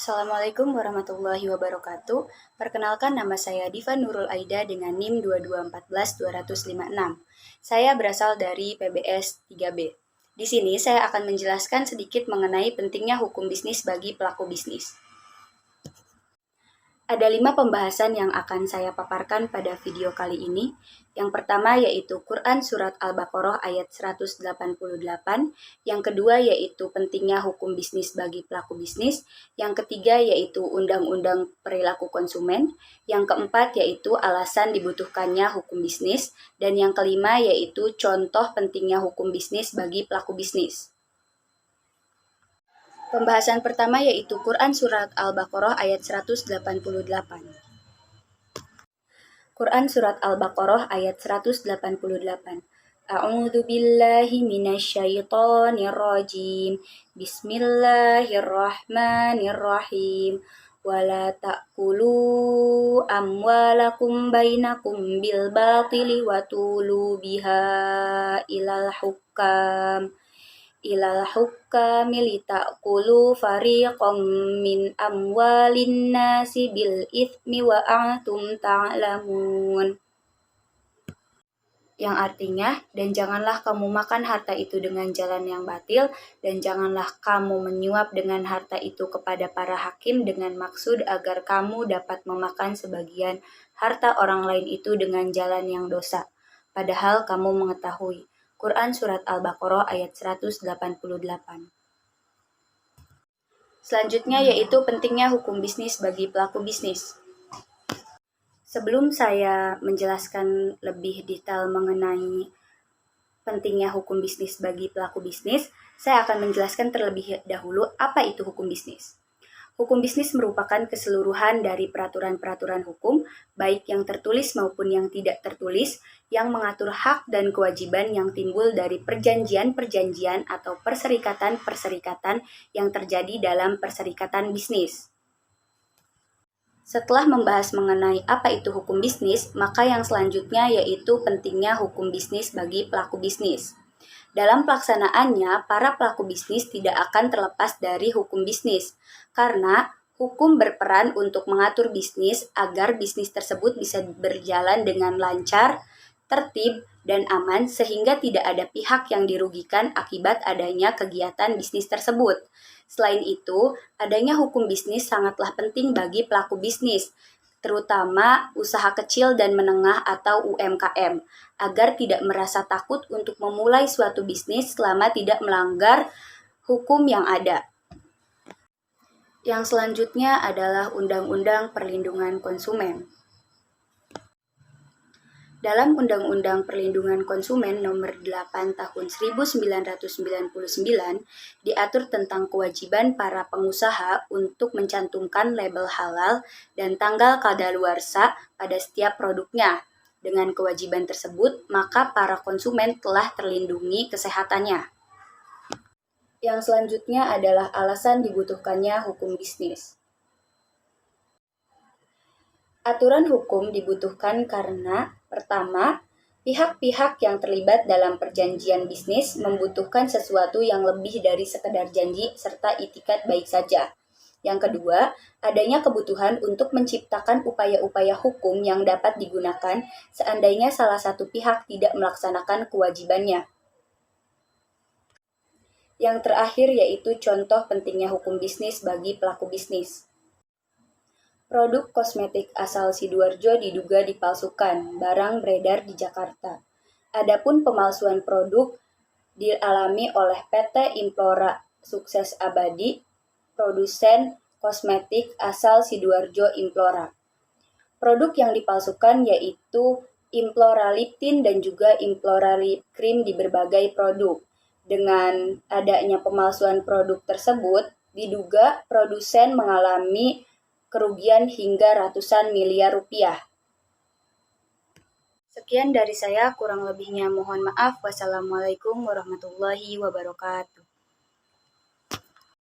Assalamualaikum warahmatullahi wabarakatuh. Perkenalkan, nama saya Diva Nurul Aida dengan NIM 2214256. Saya berasal dari PBS 3B. Di sini saya akan menjelaskan sedikit mengenai pentingnya hukum bisnis bagi pelaku bisnis. Ada 5 pembahasan yang akan saya paparkan pada video kali ini. Yang pertama yaitu Quran Surat Al-Baqarah ayat 188. Yang kedua yaitu pentingnya hukum bisnis bagi pelaku bisnis. Yang ketiga yaitu Undang-Undang Perilaku Konsumen. Yang keempat yaitu alasan dibutuhkannya hukum bisnis. Dan yang kelima yaitu contoh pentingnya hukum bisnis bagi pelaku bisnis. Pembahasan pertama yaitu Quran Surat Al-Baqarah ayat 188. Quran Surat Al-Baqarah ayat 188. A'udzu billahi minasyaitonir rajim. Bismillahirrahmanirrahim. Wala ta'kulu amwalakum bainakum bil batili wa tulu biha ilal hukami lita'kulu fariqam min amwalin nasi bil ithmi wa antum ta'lamun. Yang artinya, dan janganlah kamu makan harta itu dengan jalan yang batil, dan janganlah kamu menyuap dengan harta itu kepada para hakim dengan maksud agar kamu dapat memakan sebagian harta orang lain itu dengan jalan yang dosa, padahal kamu mengetahui. Quran Surat Al-Baqarah ayat 188. Selanjutnya yaitu pentingnya hukum bisnis bagi pelaku bisnis. Sebelum saya menjelaskan lebih detail mengenai pentingnya hukum bisnis bagi pelaku bisnis, saya akan menjelaskan terlebih dahulu apa itu hukum bisnis. Hukum bisnis merupakan keseluruhan dari peraturan-peraturan hukum, baik yang tertulis maupun yang tidak tertulis, yang mengatur hak dan kewajiban yang timbul dari perjanjian-perjanjian atau perserikatan-perserikatan yang terjadi dalam perserikatan bisnis. Setelah membahas mengenai apa itu hukum bisnis, maka yang selanjutnya yaitu pentingnya hukum bisnis bagi pelaku bisnis. Dalam pelaksanaannya, para pelaku bisnis tidak akan terlepas dari hukum bisnis, karena hukum berperan untuk mengatur bisnis agar bisnis tersebut bisa berjalan dengan lancar, tertib, dan aman sehingga tidak ada pihak yang dirugikan akibat adanya kegiatan bisnis tersebut. Selain itu, adanya hukum bisnis sangatlah penting bagi pelaku bisnis, terutama usaha kecil dan menengah atau UMKM, agar tidak merasa takut untuk memulai suatu bisnis selama tidak melanggar hukum yang ada. Yang selanjutnya adalah Undang-Undang Perlindungan Konsumen. Dalam Undang-Undang Perlindungan Konsumen Nomor 8 Tahun 1999 diatur tentang kewajiban para pengusaha untuk mencantumkan label halal dan tanggal kadaluarsa pada setiap produknya. Dengan kewajiban tersebut, maka para konsumen telah terlindungi kesehatannya. Yang selanjutnya adalah alasan dibutuhkannya hukum bisnis. Aturan hukum dibutuhkan karena, pertama, pihak-pihak yang terlibat dalam perjanjian bisnis membutuhkan sesuatu yang lebih dari sekedar janji serta itikat baik saja. Yang kedua, adanya kebutuhan untuk menciptakan upaya-upaya hukum yang dapat digunakan seandainya salah satu pihak tidak melaksanakan kewajibannya. Yang terakhir yaitu contoh pentingnya hukum bisnis bagi pelaku bisnis. Produk kosmetik asal Sidoarjo diduga dipalsukan, barang beredar di Jakarta. Adapun pemalsuan produk dialami oleh PT Implora Sukses Abadi, produsen kosmetik asal Sidoarjo Implora. Produk yang dipalsukan yaitu Implora Lip Tint dan juga Implora Lip Cream di berbagai produk. Dengan adanya pemalsuan produk tersebut, diduga produsen mengalami kerugian hingga ratusan miliar rupiah. Sekian dari saya, kurang lebihnya mohon maaf. Wassalamualaikum warahmatullahi wabarakatuh.